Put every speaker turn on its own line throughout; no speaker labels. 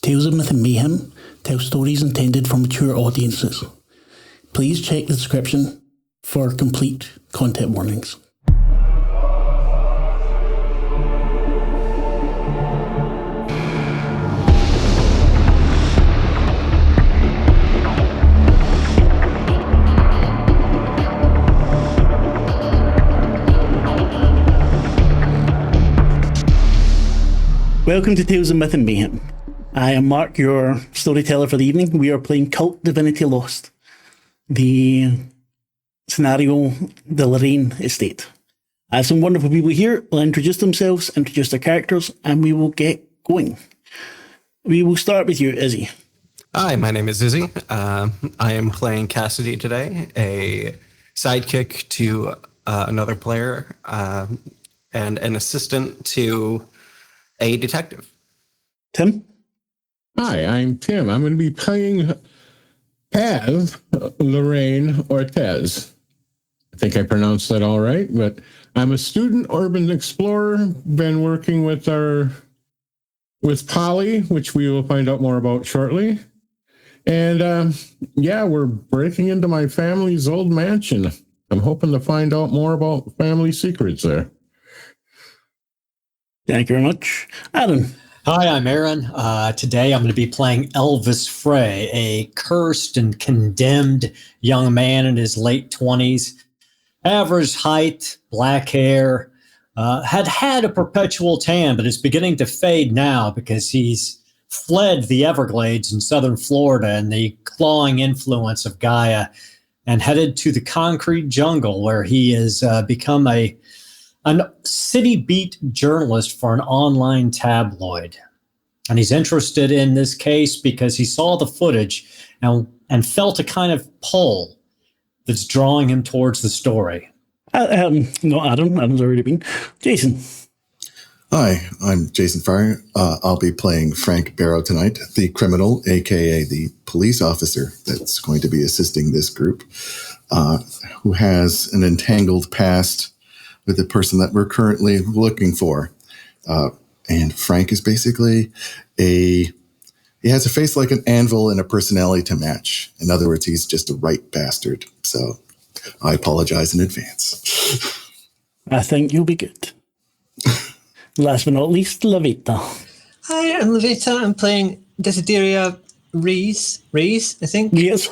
Tales of Myth and Mayhem tell stories intended for mature audiences. Please check the description for complete content warnings. Welcome to Tales of Myth and Mayhem. I am Marc, your storyteller for the evening. We are playing Kult, Divinity Lost. The scenario, the Laraine Estate. I have some wonderful people here. They'll introduce themselves, introduce their characters, and we will get going. We will start with you, Izzy.
Hi, my name is Izzy. I am playing Cassidy today, a sidekick to another player and an assistant to a detective.
Tim?
Hi, I'm Tim. I'm going to be playing Paz, Laraine Ortez. I think I pronounced that all right, but I'm a student urban explorer. Been working with Polly, which we will find out more about shortly. And we're breaking into my family's old mansion. I'm hoping to find out more about family secrets there.
Thank you very much. Adam.
Hi, I'm Aaron. Today I'm going to be playing Elvis Frey, a cursed and condemned young man in his late 20s. Average height, black hair, had a perpetual tan, but it's beginning to fade now because he's fled the Everglades in southern Florida and the clawing influence of Gaia and headed to the concrete jungle where he has become a city beat journalist for an online tabloid. And he's interested in this case because he saw the footage and felt a kind of pull that's drawing him towards the story.
No, Adam. Adam's already been. Jason.
Hi, I'm Jason Fryer. I'll be playing Frank Barrow tonight, the criminal, a.k.a. the police officer that's going to be assisting this group, who has an entangled past with the person that we're currently looking for. And Frank is basically he has a face like an anvil and a personality to match. In other words, he's just a right bastard. So I apologize in advance.
I think you'll be good. Last but not least, Lavaita.
Hi, I'm Lavaita. I'm playing Desideria Rees, I think.
Yes.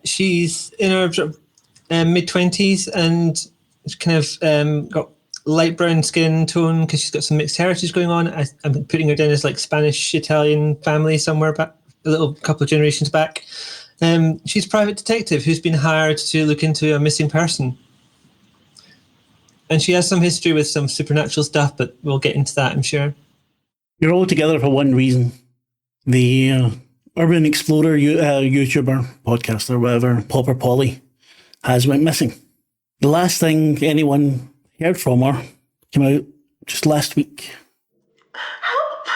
She's in her mid-20s and kind of got light brown skin tone because she's got some mixed heritage going on. I'm putting her down as like Spanish Italian family somewhere back, a little couple of generations back. She's a private detective who's been hired to look into a missing person. And she has some history with some supernatural stuff, but we'll get into that, I'm sure.
You're all together for one reason. The urban explorer, YouTuber, podcaster, whatever, Popper Polly, has went missing. The last thing anyone heard from her came out just last week.
Help!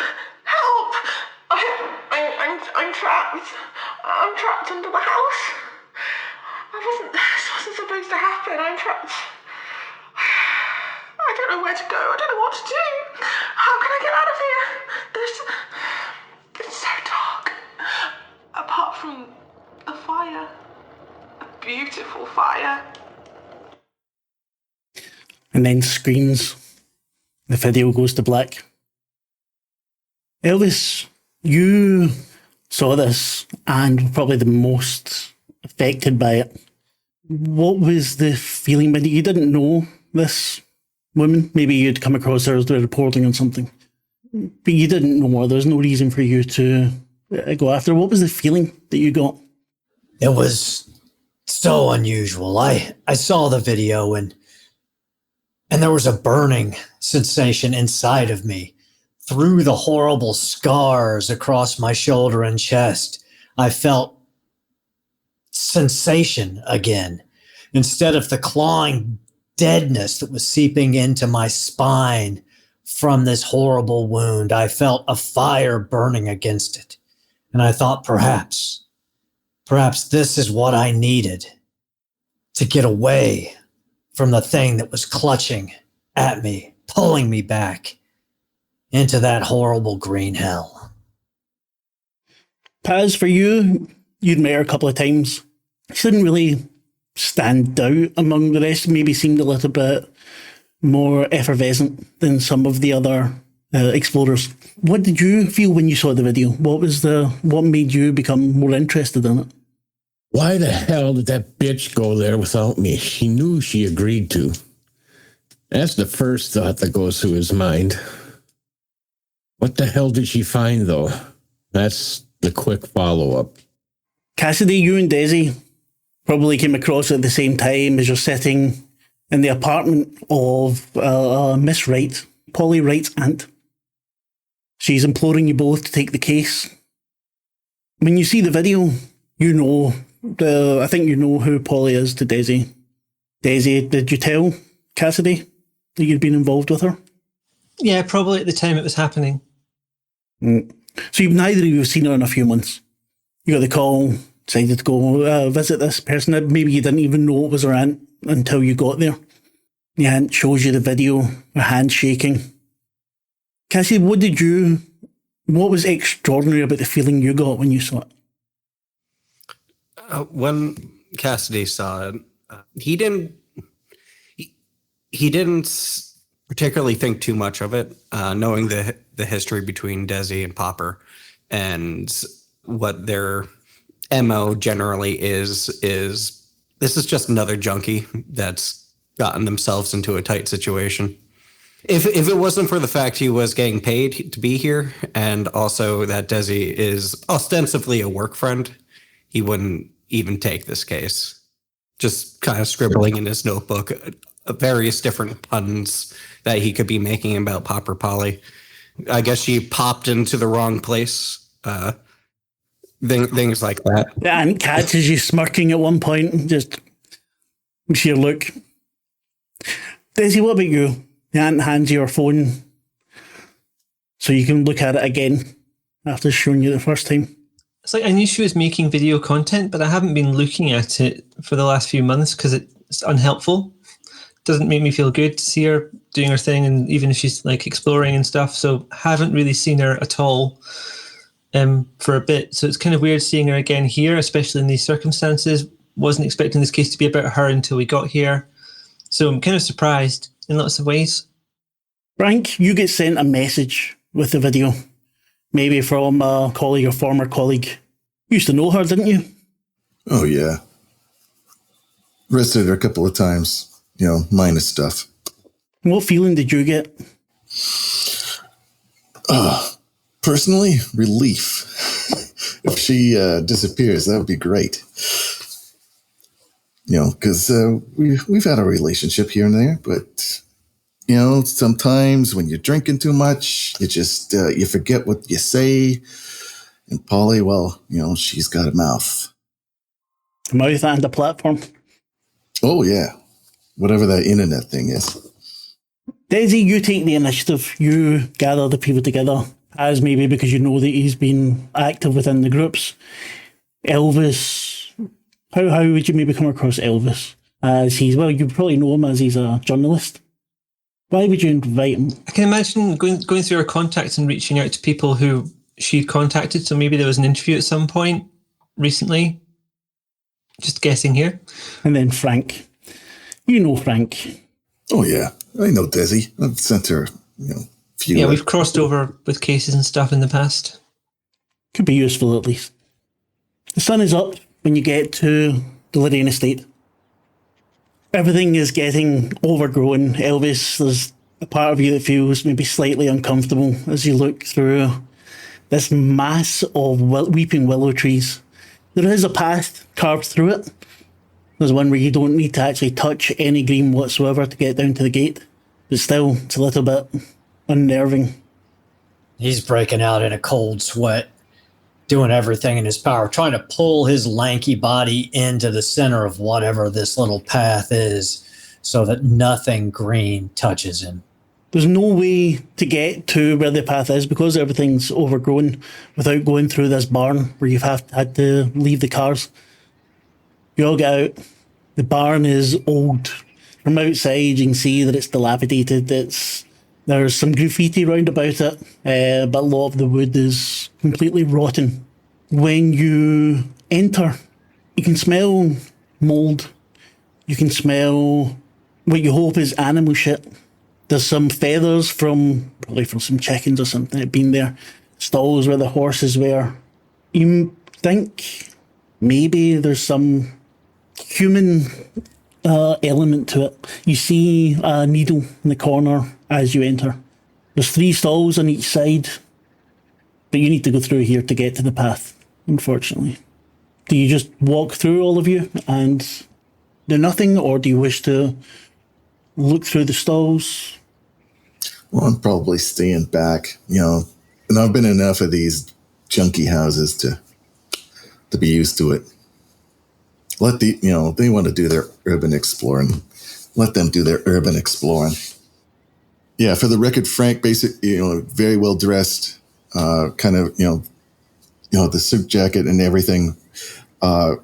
I'm trapped. I'm trapped under the house. This wasn't supposed to happen. I'm trapped. I don't know where to go. I don't know what to do. How can I get out of here? It's so dark. Apart from a fire. A beautiful fire.
And then screams. The video goes to black. Elvis, you saw this and were probably the most affected by it. What was the feeling when you didn't know this woman? Maybe you'd come across her as reporting on something, but you didn't know her. There was no reason for you to go after her. What was the feeling that you got?
It was so unusual. I saw the video and there was a burning sensation inside of me. Through the horrible scars across my shoulder and chest, I felt sensation again. Instead of the clawing deadness that was seeping into my spine from this horrible wound, I felt a fire burning against it. And I thought perhaps this is what I needed to get away from the thing that was clutching at me, pulling me back into that horrible green hell.
Paz, for you, you'd met her a couple of times. She didn't really stand out among the rest, maybe seemed a little bit more effervescent than some of the other explorers. What did you feel when you saw the video? What made you become more interested in it?
Why the hell did that bitch go there without me? She knew she agreed to. That's the first thought that goes through his mind. What the hell did she find, though? That's the quick follow-up.
Cassidy, you and Desi probably came across at the same time as you're sitting in the apartment of Miss Wright, Polly Wright's aunt. She's imploring you both to take the case. When you see the video, you know, I think you know who Polly is to Desi. Desi, did you tell Cassidy that you'd been involved with her?
Yeah, probably at the time it was happening.
So neither of you have seen her in a few months. You got the call, decided to go visit this person that maybe you didn't even know it was her aunt until you got there. The aunt shows you the video, her hand shaking. Cassie, what was extraordinary about the feeling you got when you saw it?
When Cassidy saw it, he didn't particularly think too much of it, knowing the history between Desi and Popper and what their MO generally is this is just another junkie that's gotten themselves into a tight situation. If it wasn't for the fact he was getting paid to be here, and also that Desi is ostensibly a work friend, he wouldn't even take this case. Just kind of scribbling in his notebook various different puns that he could be making about Popper Polly. I guess she popped into the wrong place. Things like that.
The aunt catches you smirking at one point, just sheer look. Desi, what about you? The aunt hands you her phone so you can look at it again after showing you the first time.
It's like I knew she was making video content, but I haven't been looking at it for the last few months because it's unhelpful. Doesn't make me feel good to see her doing her thing, and even if she's like exploring and stuff. So haven't really seen her at all for a bit. So it's kind of weird seeing her again here, especially in these circumstances. Wasn't expecting this case to be about her until we got here. So I'm kind of surprised in lots of ways.
Frank, you get sent a message with the video, maybe from a colleague or former colleague. You used to know her, didn't you?
Oh, yeah. Visited her a couple of times, minus stuff.
What feeling did you get?
Personally, relief. If she disappears, that would be great. Because we've had a relationship here and there, but sometimes when you're drinking too much, you just you forget what you say. And Polly, well, she's got a mouth.
A mouth and a platform.
Oh yeah, whatever that internet thing is.
Desi, you take the initiative. You gather the people together, as maybe because you know that he's been active within the groups. Elvis, how would you maybe come across Elvis? As you probably know him as he's a journalist. Why would you invite him?
I can imagine going through her contacts and reaching out to people who she'd contacted. So maybe there was an interview at some point recently. Just guessing here.
And then Frank. You know Frank.
Oh, yeah. I know Desi. I've sent her, few.
Yeah, we've crossed over with cases and stuff in the past.
Could be useful at least. The sun is up when you get to the Laraine Estate. Everything is getting overgrown. Elvis, there's a part of you that feels maybe slightly uncomfortable as you look through this mass of weeping willow trees. There is a path carved through it. There's one where you don't need to actually touch any green whatsoever to get down to the gate. But still, it's a little bit unnerving.
He's breaking out in a cold sweat, doing everything in his power, trying to pull his lanky body into the center of whatever this little path is so that nothing green touches him.
There's no way to get to where the path is because everything's overgrown without going through this barn where you've had to leave the cars. You all get out. The barn is old. From outside, you can see that it's dilapidated. There's some graffiti round about it, but a lot of the wood is completely rotten. When you enter, you can smell mold. You can smell what you hope is animal shit. There's some feathers probably from some chickens or something that had been there. Stalls where the horses were. You think maybe there's some human element to it. You see a needle in the corner as you enter. There's 3 stalls on each side, but you need to go through here to get to the path, unfortunately. Do you just walk through, all of you, and do nothing, or do you wish to look through the stalls?
Well, I'm probably staying back, and I've been in enough of these junky houses to be used to it. Let they want to do their urban exploring. Let them do their urban exploring. Yeah, for the record, Frank, very well dressed, kind of, the suit jacket and everything. All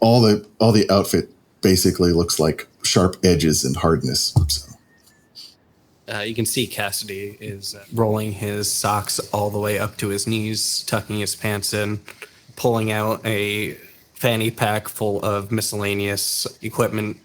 the outfit basically looks like sharp edges and hardness. So.
You can see Cassidy is rolling his socks all the way up to his knees, tucking his pants in, pulling out a fanny pack full of miscellaneous equipment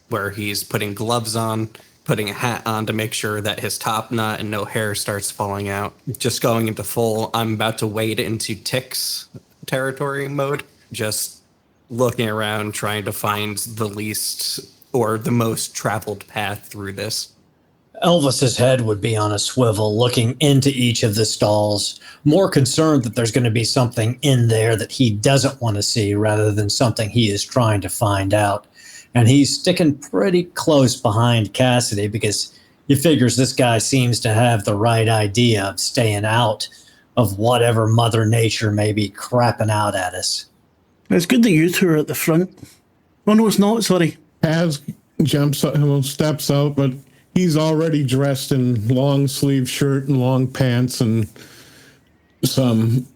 where he's putting gloves on, putting a hat on to make sure that his top knot and no hair starts falling out. Just going into full, I'm about to wade into ticks territory mode, just looking around, trying to find the least or the most traveled path through this.
Elvis's head would be on a swivel, looking into each of the stalls, more concerned that there's going to be something in there that he doesn't want to see rather than something he is trying to find out. And he's sticking pretty close behind Cassidy because he figures this guy seems to have the right idea of staying out of whatever Mother Nature may be crapping out at us.
It's good that you two are at the front. Oh, no, it's not. Sorry.
Paz steps out, but he's already dressed in long sleeve shirt and long pants and some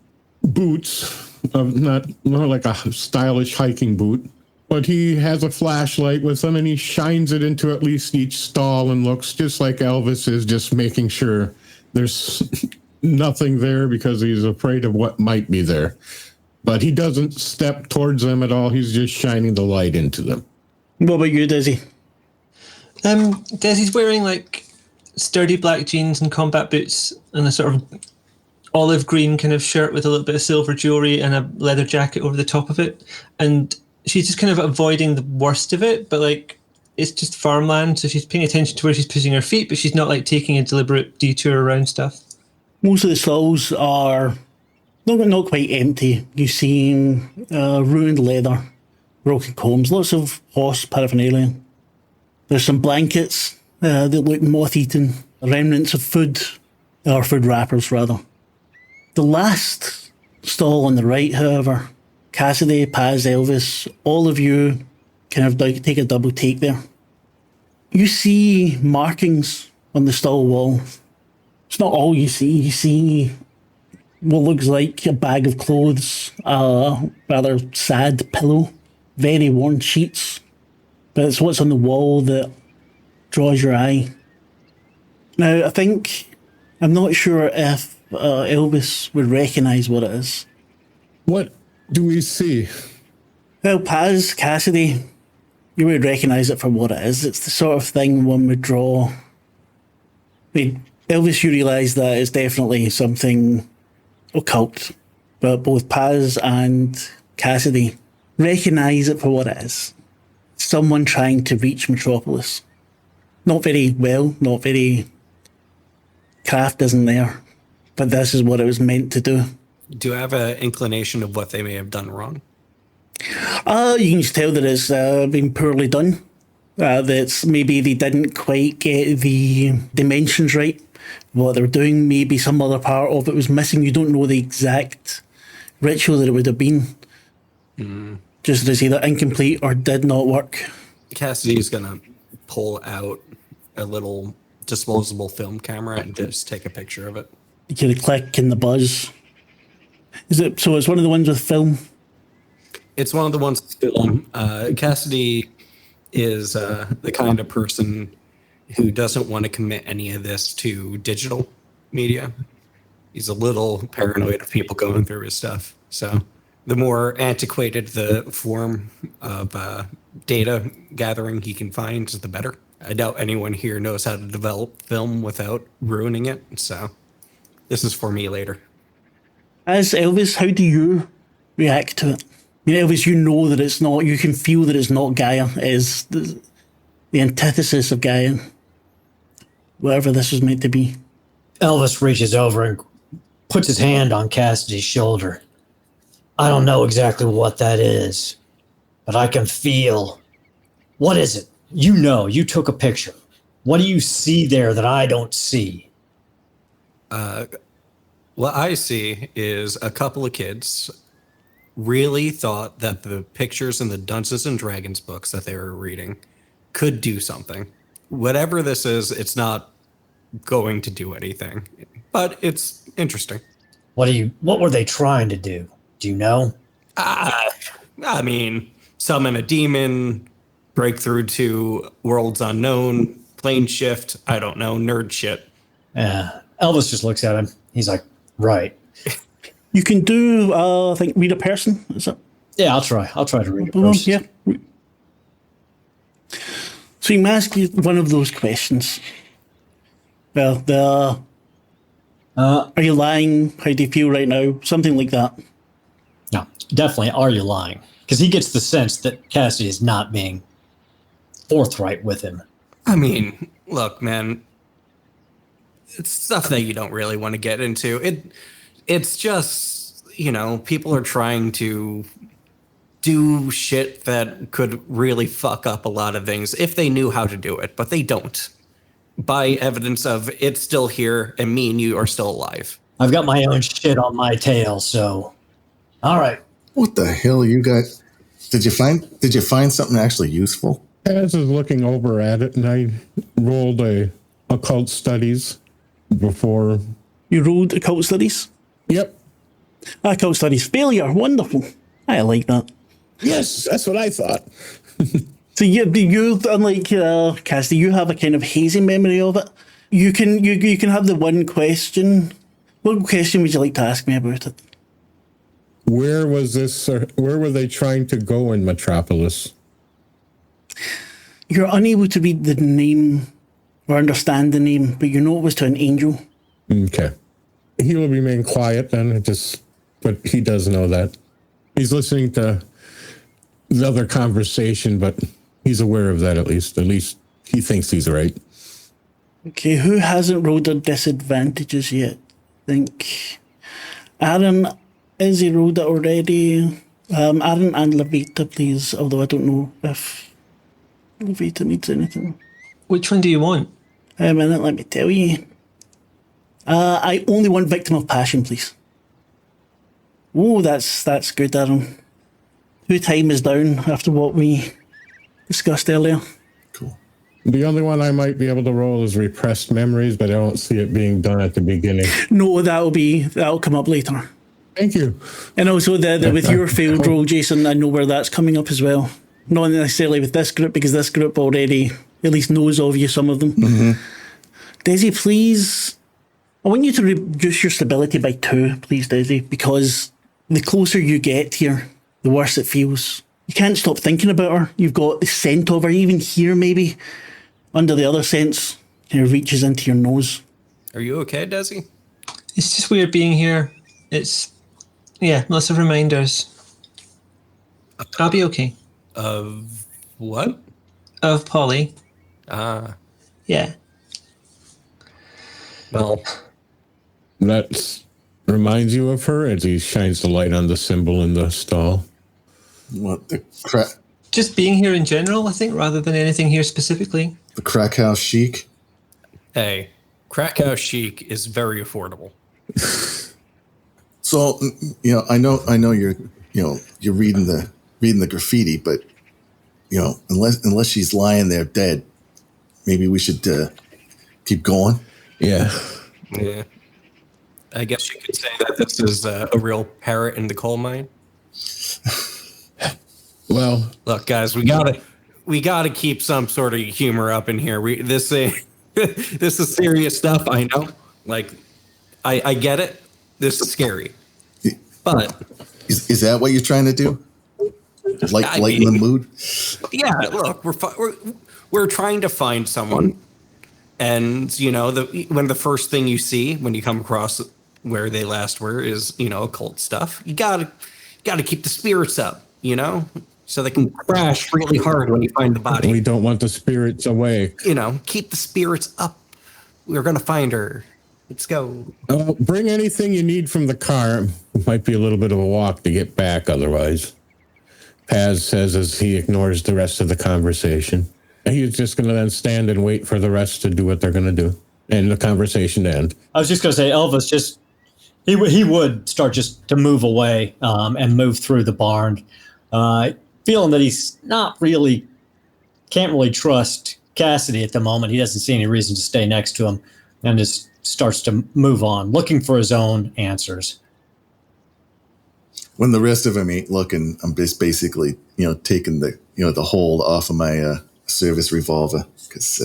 boots, not like a stylish hiking boot. But he has a flashlight with him and he shines it into at least each stall and looks just like Elvis is, just making sure there's nothing there because he's afraid of what might be there. But he doesn't step towards them at all. He's just shining the light into them.
What about you, Dizzy?
Desi's wearing like sturdy black jeans and combat boots and a sort of olive green kind of shirt with a little bit of silver jewelry and a leather jacket over the top of it. And she's just kind of avoiding the worst of it, but like it's just farmland, so she's paying attention to where she's putting her feet, but she's not like taking a deliberate detour around stuff. Most
of the stalls are not quite empty. You see ruined leather, broken combs, lots of horse paraphernalia. There's some blankets that look moth-eaten, remnants of food, or food wrappers rather. The last stall on the right, however, Cassidy, Paz, Elvis, all of you kind of take a double take there. You see markings on the stall wall. It's not all you see. You see what looks like a bag of clothes, a rather sad pillow, very worn sheets. But it's what's on the wall that draws your eye. Now, I'm not sure if Elvis would recognise what it is.
What do we see?
Well, Paz, Cassidy, you would recognise it for what it is. It's the sort of thing one would draw. Elvis, you realise that it's definitely something occult, but both Paz and Cassidy recognise it for what it is. Someone trying to reach Metropolis. Not very well, not very... Craft isn't there, but this is what it was meant to do.
Do I have an inclination of what they may have done wrong?
You can just tell that it's been poorly done. That maybe they didn't quite get the dimensions right. What they were doing, maybe some other part of it was missing. You don't know the exact ritual that it would have been. Just that it's either incomplete or did not work.
Cassidy's going to pull out a little disposable film camera and just take a picture of it.
You hear the click and the buzz. So it's one of the ones with film?
It's one of the ones with film. Cassidy is the kind of person who doesn't want to commit any of this to digital media. He's a little paranoid of people going through his stuff. So the more antiquated the form of data gathering he can find, the better. I doubt anyone here knows how to develop film without ruining it, so this is for me later.
As Elvis, how do you react to it? I mean, Elvis, you know that it's not, you can feel that it's not Gaia, it is the antithesis of Gaia, whatever this was meant to be.
Elvis reaches over and puts his hand on Cassidy's shoulder. I don't know exactly what that is, but I can feel. What is it? You know, you took a picture. What do you see there that I don't see?
What I see is a couple of kids really thought that the pictures in the Dungeons and Dragons books that they were reading could do something. Whatever this is, it's not going to do anything, but it's interesting.
What were they trying to do? Do you know?
I mean, summon a demon, break through to worlds unknown, plane shift, I don't know, nerd shit.
Yeah. Elvis just looks at him. He's like, right.
You can do, I think, read a person, is it?
Yeah, I'll try. I'll try to read it first.
Yeah. So you can ask you one of those questions. Well, are you lying? How do you feel right now? Something like that.
No, definitely. Are you lying? Because he gets the sense that Cassidy is not being forthright with him.
I mean, look, man, it's stuff that you don't really want to get into. It's just, you know, people are trying to do shit that could really fuck up a lot of things if they knew how to do it, but they don't. By evidence of it's still here and me and you are still alive.
I've got my own shit on my tail, so all right.
What the hell you got? Did you find something actually useful?
As is looking over at it, and I rolled a occult studies before.
You rolled occult studies?
Yep.
Occult studies failure. Wonderful. I like that.
Yes, that's what I thought.
So you unlike Cassidy, you have a kind of hazy memory of it. You can have the one question. What question would you like to ask me about it?
Where was this? Where were they trying to go in Metropolis?
You're unable to read the name or understand the name, but you know it was to an angel.
Okay. He will remain quiet then, but he does know that. He's listening to the other conversation, but he's aware of that at least. At least he thinks he's right.
Okay, who hasn't rolled their disadvantages yet? I think Aaron, Izzy rolled it already. Aaron and Lavaita, please, although I don't know if Lavaita needs anything.
Which one do you want?
A minute, let me tell you. I only want victim of passion, please. Oh, that's good, Aaron. Who time is down after what we discussed earlier.
Cool.
The only one I might be able to roll is repressed memories, but I don't see it being done at the beginning.
No, that'll come up later.
Thank you.
And also with your failed roll, Jason, I know where that's coming up as well. Not necessarily with this group, because this group already at least knows of you, some of them.
Mm-hmm.
Desi, please, I want you to reduce your stability by 2, please, Desi, because the closer you get here, the worse it feels. You can't stop thinking about her. You've got the scent of her, even here maybe, under the other sense, kind of reaches into your nose.
Are you okay, Desi?
It's just weird being here. It's, yeah, lots of reminders. I'll be okay.
Of what?
Of Polly. Yeah.
Well,
That reminds you of her as he shines the light on the symbol in the stall.
What the crack?
Just being here in general, I think, rather than anything here specifically.
The crack house chic.
hey, Crack House Chic is very affordable.
So I know you're reading the graffiti, but unless she's lying there dead, maybe we should keep going.
Yeah.
Yeah. I guess you could say that this is a real parrot in the coal mine.
Well,
Look, guys, we gotta keep some sort of humor up in here. This is serious stuff. I know. Like, I get it. This is scary, but
Is that what you're trying to do? Lighten the mood?
Yeah, look, we're trying to find someone, and you know, when the first thing you see when you come across where they last were is, you know, occult stuff. You gotta keep the spirits up, you know, so they can crash really hard when you find the body.
We don't want the spirits away.
You know, keep the spirits up. We're gonna find her. Let's go.
Bring anything you need from the car. It might be a little bit of a walk to get back otherwise. Paz says as he ignores the rest of the conversation. And he's just going to then stand and wait for the rest to do what they're going to do and the conversation to end.
I was just going to say, Elvis just he would start just to move away and move through the barn, feeling that he's can't really trust Cassidy at the moment. He doesn't see any reason to stay next to him, and just starts to move on, looking for his own answers.
When the rest of them ain't looking, I'm just basically, taking the hold off of my service revolver, because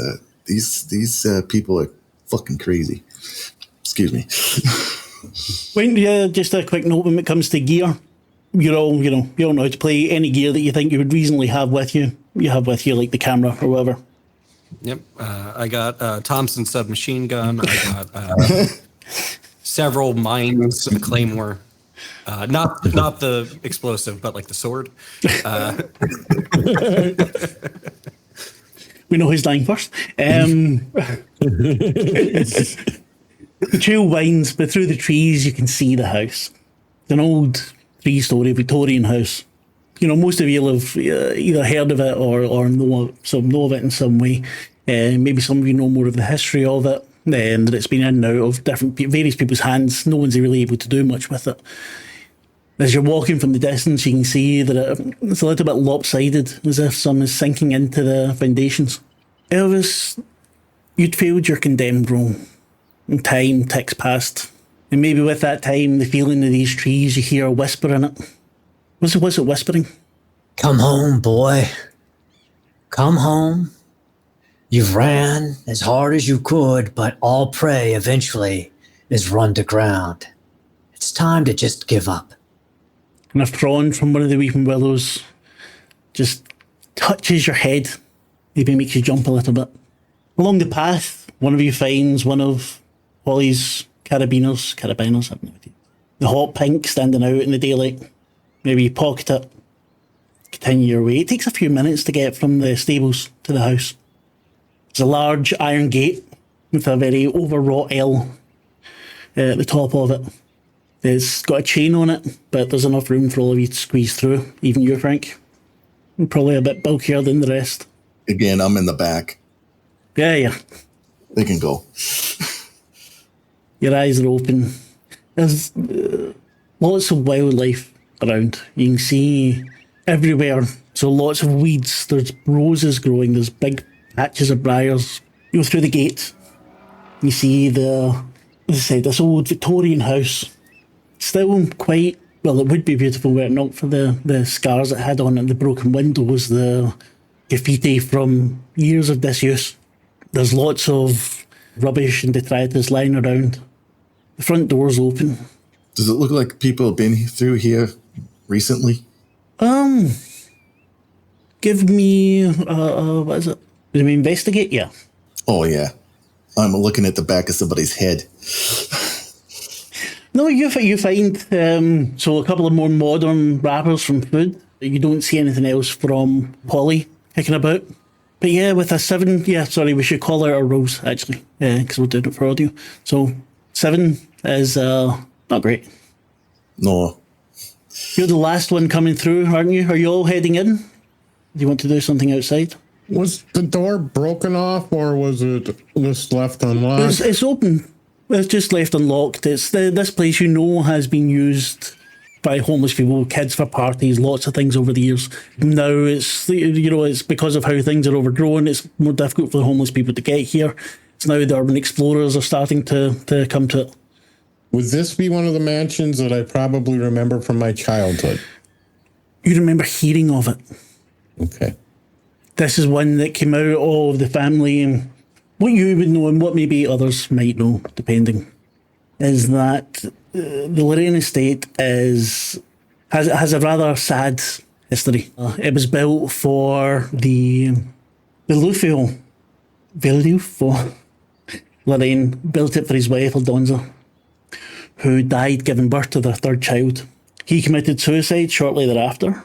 these people are fucking crazy. Excuse me.
Just a quick note when it comes to gear. You all know how to play. Any gear that you think you would reasonably have with you. You have with you, like the camera or whatever.
Yep. I got Thompson submachine gun. I got several mines, a claymore. Not the explosive, but like the sword.
We know who's dying first. The trail winds, but through the trees you can see the house. It's an old 3-story Victorian house. Most of you have either heard of it or know of it in some way. Maybe some of you know more of the history of it, and that it's been in and out of various people's hands. No one's really able to do much with it. As you're walking from the distance, you can see that it's a little bit lopsided, as if some is sinking into the foundations. Elvis, you'd failed your condemned role, and time ticks past. And maybe with that time, the feeling of these trees, you hear a whisper in it. What's it whispering?
Come home, boy. Come home. You've ran as hard as you could, but all prey eventually is run to ground. It's time to just give up.
And a frond from one of the weeping willows just touches your head, maybe makes you jump a little bit. Along the path, one of you finds one of Holly's carabiners, I've no idea. The hot pink standing out in the daylight. Maybe you pocket it, continue your way. It takes a few minutes to get from the stables to the house. There's a large iron gate with a very overwrought L at the top of it. It's got a chain on it, but there's enough room for all of you to squeeze through, even you, Frank. And probably a bit bulkier than the rest.
Again, I'm in the back.
Yeah.
They can go.
Your eyes are open. There's lots of wildlife around. You can see everywhere. So lots of weeds. There's roses growing. There's big patches of briars. You go through the gate. You see this old Victorian house. Still quite, well, it would be beautiful were it not for the scars it had on it, the broken windows, the graffiti from years of disuse. There's lots of rubbish and detritus lying around. The front door's open.
Does it look like people have been through here recently?
Give me, what is it? Did we investigate? Yeah.
Oh, yeah. I'm looking at the back of somebody's head.
No, you find so a couple of more modern wrappers from food. You don't see anything else from Polly kicking about. But yeah, with a 7, we should call out our rules, actually, because we're doing it for audio. So 7 is not great.
No.
You're the last one coming through, aren't you? Are you all heading in? Do you want to do something outside?
Was the door broken off, or was it just left unlocked?
It's open. It's just left unlocked. It's this place has been used by homeless people, kids for parties, lots of things over the years. Now it's because of how things are overgrown. It's more difficult for the homeless people to get here. It's now the urban explorers are starting to come to it.
Would this be one of the mansions that I probably remember from my childhood?
You remember hearing of it.
Okay.
This is one that came out of the family, and what you would know and what maybe others might know, depending, is that the Laraine Estate is has a rather sad history. It was built for the Velufio. Laraine built it for his wife, Aldonza, who died giving birth to their third child. He committed suicide shortly thereafter,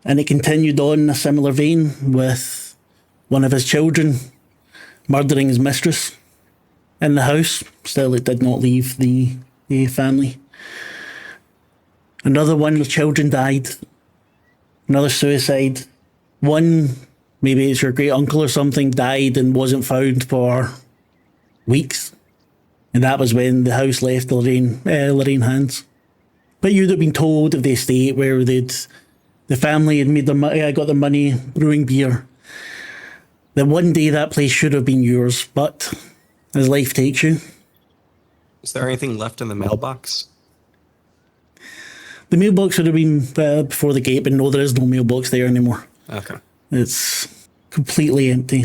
and it continued on in a similar vein with one of his children murdering his mistress in the house. Still, it did not leave the family. Another one of the children died. Another suicide. One, maybe it's your great uncle or something, died and wasn't found for weeks. And that was when the house left Laraine hands. But you'd have been told of the estate where the family had made got their money brewing beer. That one day that place should have been yours, but as life takes you.
Is there anything left in the mailbox?
The mailbox would have been before the gate, but no, there is no mailbox there anymore.
Okay.
It's completely empty.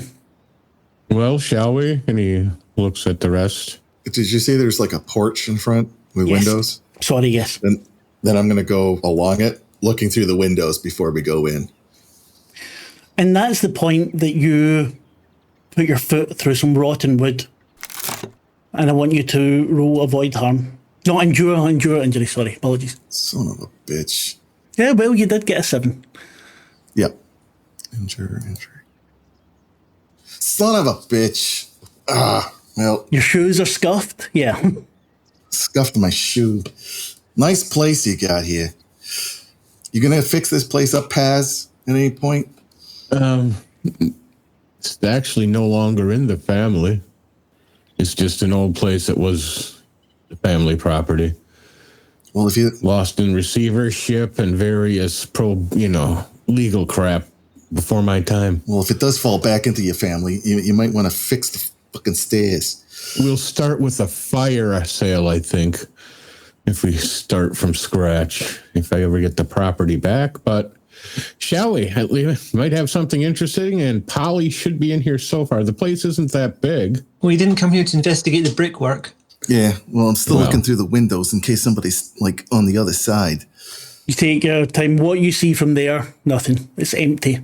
Well, shall we? And he looks at the rest.
Did you see there's like a porch in front with windows?
Sorry, yes.
Then I'm going to go along it, looking through the windows before we go in.
And that's the point that you put your foot through some rotten wood. And I want you to roll avoid harm. No, endure injury, sorry. Apologies.
Son of a bitch.
Yeah, well, you did get a 7.
Yep. Injury. Son of a bitch. Well.
Your shoes are scuffed? Yeah.
Scuffed my shoe. Nice place you got here. You gonna fix this place up, Paz, at any point?
It's actually no longer in the family. It's just an old place that was the family property.
Well, if you
lost in receivership and various legal crap before my time.
Well, if it does fall back into your family, you might want to fix the fucking stairs.
We'll start with a fire sale, I think, if we start from scratch, if I ever get the property back. But shall we? We might have something interesting, and Polly should be in here so far. The place isn't that big.
We didn't come here to investigate the brickwork.
Yeah, well, I'm still looking through the windows in case somebody's, like, on the other side.
You take your time. What you see from there, nothing. It's empty.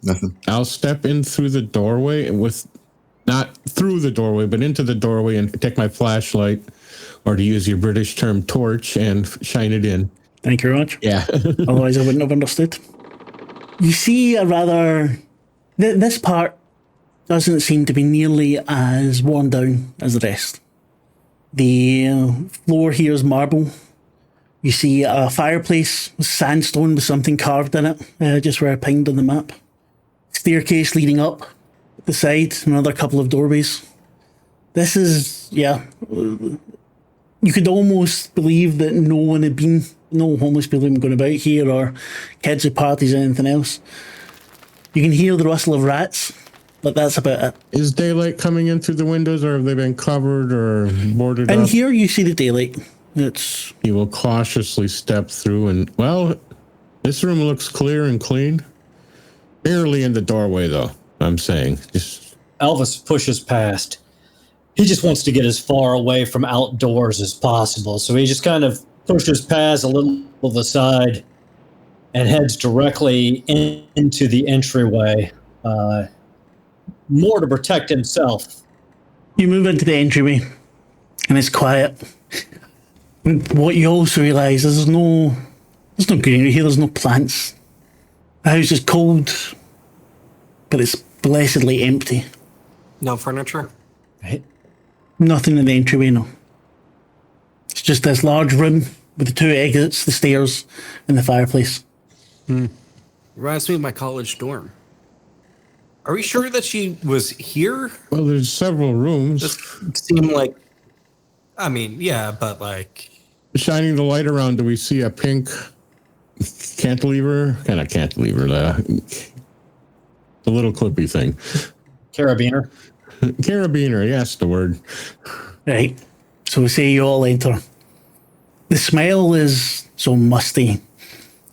Nothing.
I'll step in through the doorway not through the doorway, but into the doorway and take my flashlight, or to use your British term, torch, and shine it in.
Thank you very much.
Yeah.
Otherwise, I wouldn't have understood. You see a rather... This part doesn't seem to be nearly as worn down as the rest. The floor here is marble. You see a fireplace with sandstone with something carved in it, just where I pinged on the map. Staircase leading up the side, another couple of doorways. This is, you could almost believe that no homeless people going about here, or kids at parties or anything else. You can hear the rustle of rats, but that's about it.
Is daylight coming in through the windows, or have they been covered or boarded up?
And here you see the daylight.
He will cautiously step through and, this room looks clear and clean. Barely in the doorway, though, I'm saying.
Elvis pushes past. He just wants to get as far away from outdoors as possible, so he just kind of pushes past a little to the side and heads directly into the entryway, more to protect himself.
You move into the entryway, and it's quiet. And what you also realise is there's no greenery here, there's no plants. The house is cold, but it's blessedly empty.
No furniture?
Right.
Nothing in the entryway, no. It's just this large room with the 2 exits, the stairs, and the fireplace.
Reminds me of my college dorm. Are we sure that she was here?
Well, there's several rooms.
Just seem like... I mean, yeah, but like...
Shining the light around, do we see a pink cantilever? Kind of cantilever, the little clippy thing.
Carabiner.
Carabiner, yes, the word.
Right. So we say you all enter. The smell is so musty.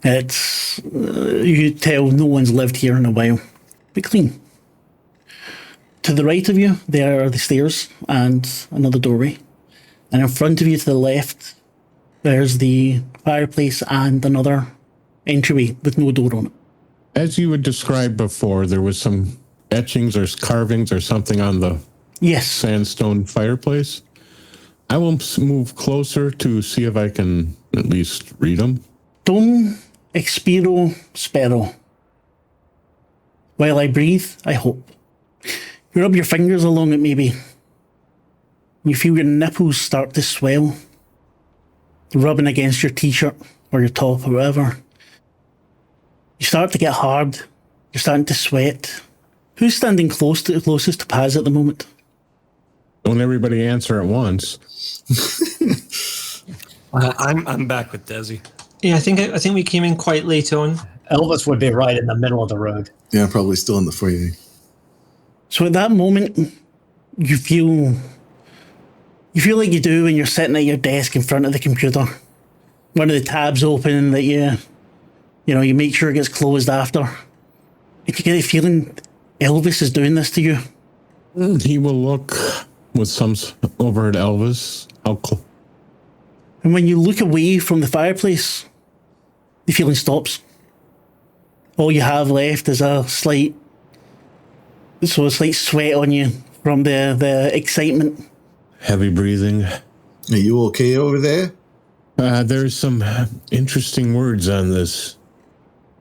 It's... you tell no one's lived here in a while. But clean. To the right of you, there are the stairs and another doorway. And in front of you to the left, there's the fireplace and another entryway with no door on it.
As you had described before, there was some etchings or carvings or something on the
Yes.
sandstone fireplace. I will move closer to see if I can at least read them.
Dum expiro spero. While I breathe, I hope. You rub your fingers along it maybe. You feel your nipples start to swell. Rubbing against your t-shirt or your top or whatever. You start to get hard. You're starting to sweat. Who's standing closest to Paz at the moment?
Don't everybody answer at once.
I'm back with Desi.
Yeah, I think we came in quite late on.
Elvis would be right in the middle of the road.
Yeah, probably still in the foyer.
So at that moment, you feel like you do when you're sitting at your desk in front of the computer. One of the tabs open that you make sure it gets closed after. And you get a feeling Elvis is doing this to you.
He will look with some over at Elvis.
And when you look away from the fireplace, the feeling stops. All you have left is a slight sweat on you from the excitement.
Heavy breathing.
Are you okay over there?
There's some interesting words on this.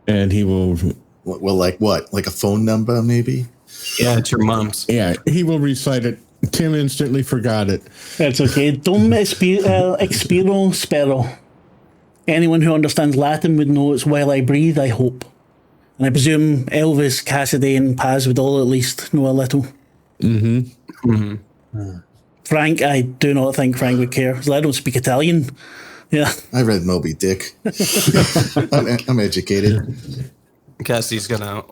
And he will...
Well, like what? Like a phone number, maybe?
Yeah, it's your mom's.
Yeah, he will recite it. Tim instantly forgot it.
That's okay. Dum expiro spero. Anyone who understands Latin would know it's while I breathe, I hope. And I presume Elvis, Cassidy, and Paz would all at least know a little.
Mm-hmm.
Mm-hmm. Frank, I do not think Frank would care, because I don't speak Italian. Yeah.
I read Moby Dick. I'm educated.
Cassie's gonna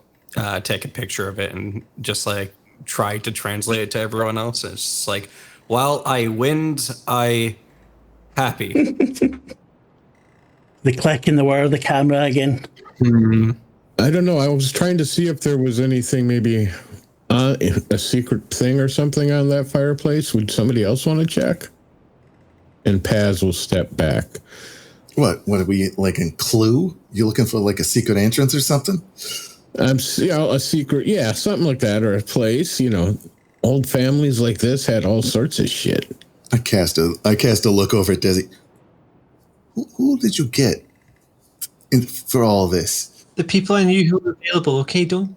take a picture of it and just like try to translate it to everyone else. It's just like, while I wind, I happy.
The click in the whir of the camera again.
Mm-hmm. I don't know. I was trying to see if there was anything, maybe a secret thing or something on that fireplace. Would somebody else want to check? And Paz will step back.
What are we, like in Clue? You looking for like a secret entrance or something?
A secret, yeah, something like that, or a place. Old families like this had all sorts of shit.
I cast a look over at Desi. Who did you get for all this?
The people I knew who were available. Okay, don't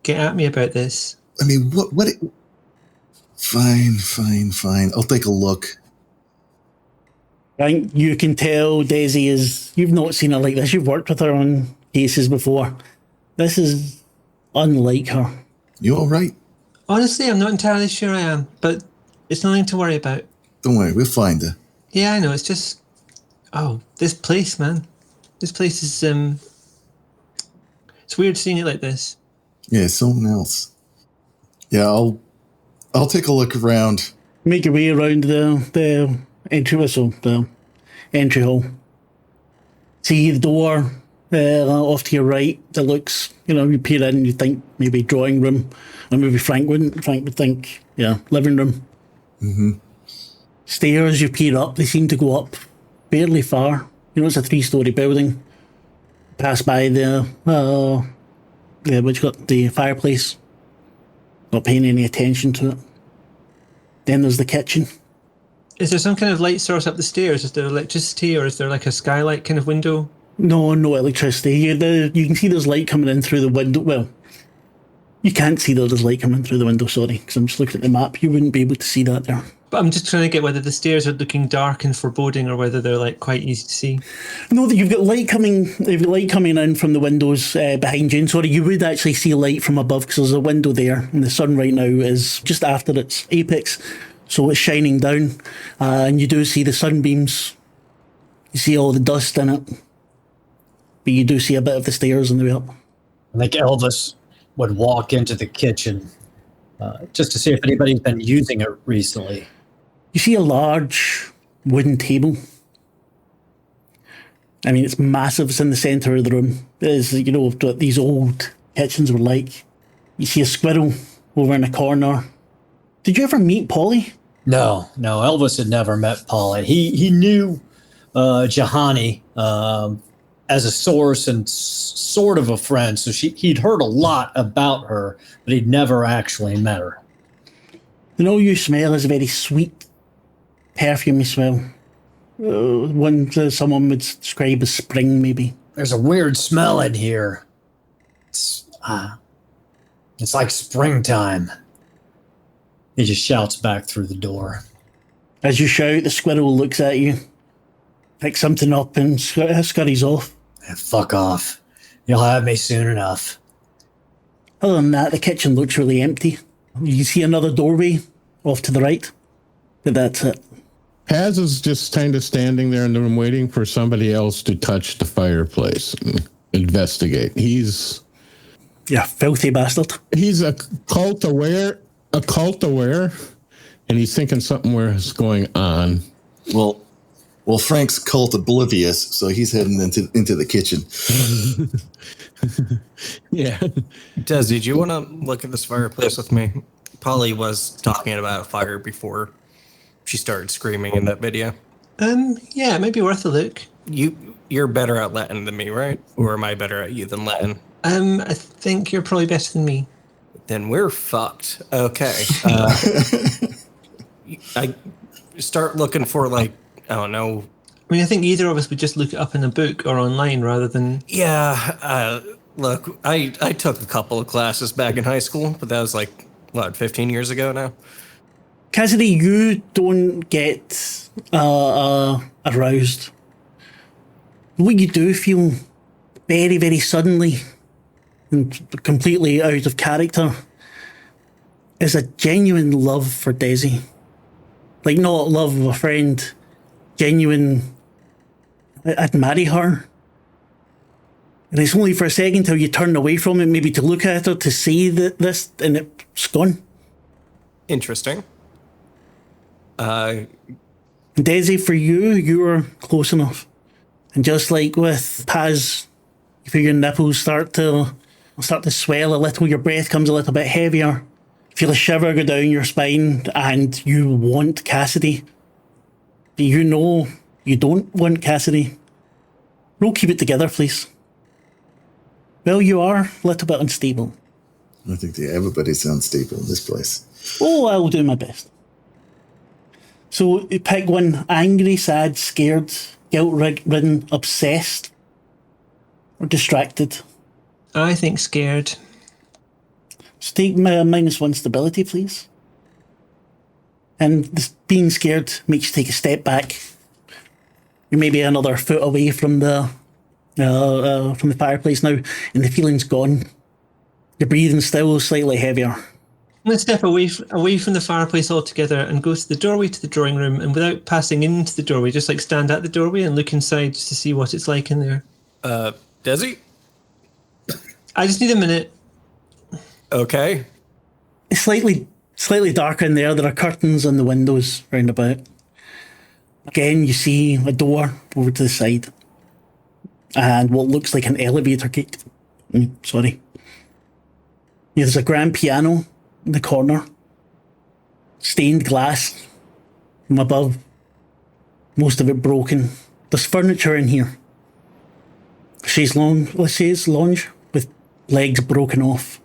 get at me about this.
I mean, what? Fine. I'll take a look.
Right, you can tell Daisy you've not seen her like this. You've worked with her on cases before. This is unlike her.
You all right?
Honestly, I'm not entirely sure I am, but it's nothing to worry about.
Don't worry, we'll find her.
Yeah, I know. It's just, this place, man. This place is, it's weird seeing it like this.
Yeah, someone else. Yeah, I'll take a look around.
Make your way around the entry whistle, the entry hall. See the door off to your right that looks, you peer in and you think maybe drawing room, or maybe Frank wouldn't. Frank would think, living room.
Mm-hmm.
Stairs, you peer up, they seem to go up fairly far. It's a 3-story building. Pass by the fireplace. Not paying any attention to it. Then there's the kitchen.
Is there some kind of light source up the stairs? Is there electricity, or is there like a skylight kind of window?
No electricity. You can see there's light coming in through the window. Well, you can't see there's light coming through the window, sorry, because I'm just looking at the map. You wouldn't be able to see that there.
But I'm just trying to get whether the stairs are looking dark and foreboding, or whether they're like quite easy to see.
No, you've got light coming in from the windows behind you. And sorry, you would actually see light from above because there's a window there, and the sun right now is just after its apex, so it's shining down, and you do see the sunbeams. You see all the dust in it, but you do see a bit of the stairs on the way up.
I think Elvis would walk into the kitchen just to see if anybody's been using it recently.
You see a large wooden table. I mean, it's massive. It's in the centre of the room. It is, what these old kitchens were like. You see a squirrel over in a corner. Did you ever meet Polly?
No. Elvis had never met Polly. He knew Jahani, as a source and sort of a friend. So he'd heard a lot about her, but he'd never actually met her.
The all you smell is a very sweet, perfumey smell. One that someone would describe as spring, maybe.
There's a weird smell in here. It's like springtime. He just shouts back through the door.
As you shout, the squirrel looks at you, picks something up and scurries off.
Fuck off. You'll have me soon enough.
Other than that, the kitchen looks really empty. You see another doorway off to the right, but that's it.
Paz is just kind of standing there in the room waiting for somebody else to touch the fireplace and investigate. He's
filthy bastard.
He's a cult aware, and he's thinking something was going on.
Well, Frank's cult oblivious, so he's heading into the kitchen.
Yeah.
Des, do you want to look at this fireplace with me? Polly was talking about fire before she started screaming in that video.
Yeah, it might be worth a look.
You're better at Latin than me, right? Or am I better at you than Latin?
I think you're probably better than me.
Then we're fucked. Okay. I start looking for, like, I don't know.
I mean, I think either of us would just look it up in a book or online rather than...
Yeah, look, I took a couple of classes back in high school, but that was like, 15 years ago now?
Cassidy, you don't get aroused. What you do feel very, very suddenly and completely out of character is a genuine love for Desi. Like, not love of a friend, genuine, I'd marry her. And it's only for a second till you turn away from it, maybe to look at her, to see this, and it's gone.
Interesting.
Desi, for you were close enough. And just like with Paz, you feel your nipples start to swell a little, your breath comes a little bit heavier. Feel a shiver go down your spine, and you want Cassidy. But you know you don't want Cassidy. Roll keep it together, please. Well, you are a little bit unstable.
I think everybody's unstable in this place.
Oh, I'll do my best. So you pick one: angry, sad, scared, guilt-ridden, obsessed, or distracted.
I think scared.
So take my -1 stability, please. And this being scared makes you take a step back. You're maybe another foot away from the fireplace now, and the feeling's gone. Your breathing's still slightly heavier.
I'm going to step away from the fireplace altogether and go to the doorway to the drawing room, and without passing into the doorway, just like stand at the doorway and look inside just to see what it's like in there.
Desi?
I just need a minute.
Okay.
It's slightly darker in there. There are curtains on the windows round about. Again, you see a door over to the side. And what looks like an elevator gate. Sorry. Yeah, there's a grand piano in the corner. Stained glass from above. Most of it broken. There's furniture in here. Chaise lounge with legs broken off.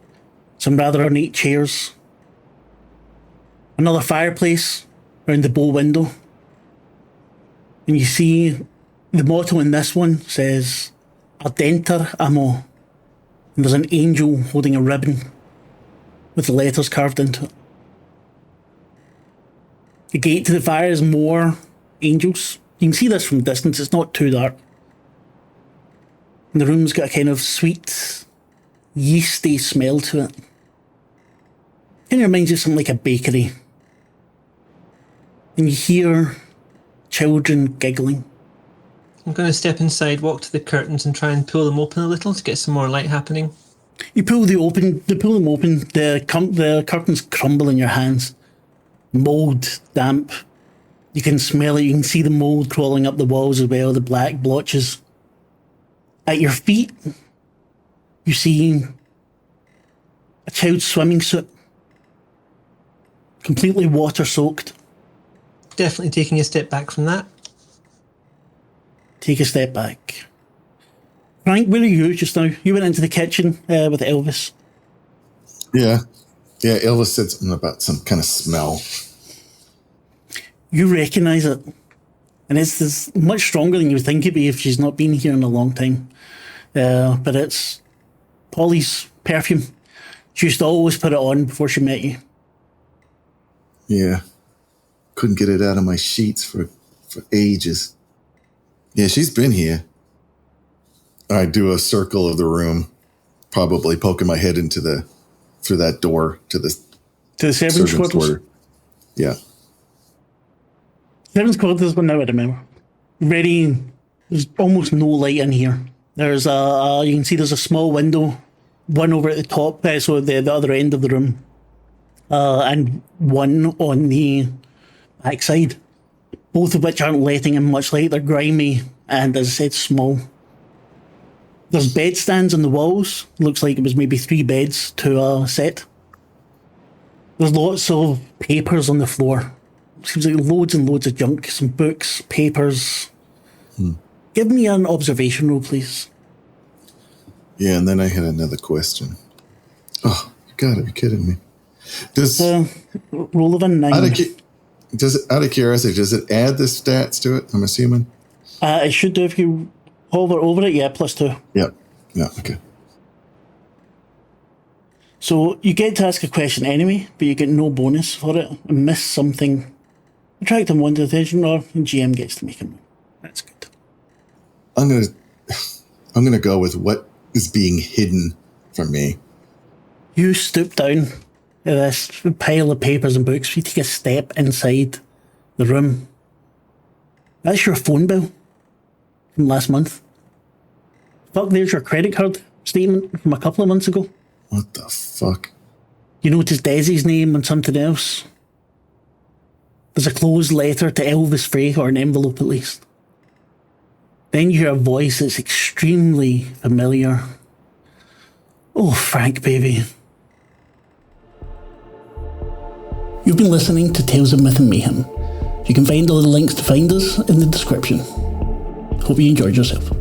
Some rather ornate chairs. Another fireplace around the bow window. And you see the motto in this one says, Ardenter Amo. And there's an angel holding a ribbon with the letters carved into it. The gate to the fire is more angels. You can see this from distance, it's not too dark. And the room's got a kind of sweet, yeasty smell to it. Kind of reminds you of something like a bakery. And you hear children giggling.
I'm going to step inside, walk to the curtains and try and pull them open a little to get some more light happening.
You pull them open, the curtains crumble in your hands. Mold, damp. You can smell it, you can see the mold crawling up the walls as well, the black blotches. At your feet, you see a child's swimming suit. Completely water soaked.
Definitely taking a step back from that.
Take a step back. Frank, where are you just now? You went into the kitchen with Elvis.
Yeah. Yeah, Elvis said something about some kind of smell.
You recognise it. And it's much stronger than you would think it'd be if she's not been here in a long time. But it's Polly's perfume. She used to always put it on before she met you.
Yeah. Couldn't get it out of my sheets for ages. Yeah, she's been here. I do a circle of the room, probably poking my head through that door to the
servants' quarters.
Yeah.
Servants' quarters, but now I remember. There's almost no light in here. There's you can see there's a small window, one over at the top, so the other end of the room, and one on the backside. Both of which aren't letting in much light. They're grimy and, as I said, small. There's bedstands on the walls. Looks like it was maybe 3 beds to a set. There's lots of papers on the floor. Seems like loads and loads of junk. Some books, papers. Give me an observation roll, please.
Yeah, and then I had another question. Oh, you gotta be kidding me. Does
roll of a 9.
Out of curiosity, does it add the stats to it? I'm assuming.
It should do if you hover over it. Yeah, +2.
Yeah. Yeah. Okay.
So you get to ask a question anyway, but you get no bonus for it. And miss something. Attract them one to attention, or the GM gets to make them. That's good.
I'm gonna go with what is being hidden from me.
You stoop down at this pile of papers and books. You take a step inside the room. That's your phone bill from last month. Fuck, there's your credit card statement from a couple of months ago.
What the fuck?
You notice Desi's name on something else. There's a closed letter to Elvis Frey, or an envelope at least. Then you hear a voice that's extremely familiar. Oh, Frank, baby. You've been listening to Tales of Myth and Mayhem. You can find all the links to find us in the description. Hope you enjoyed yourself.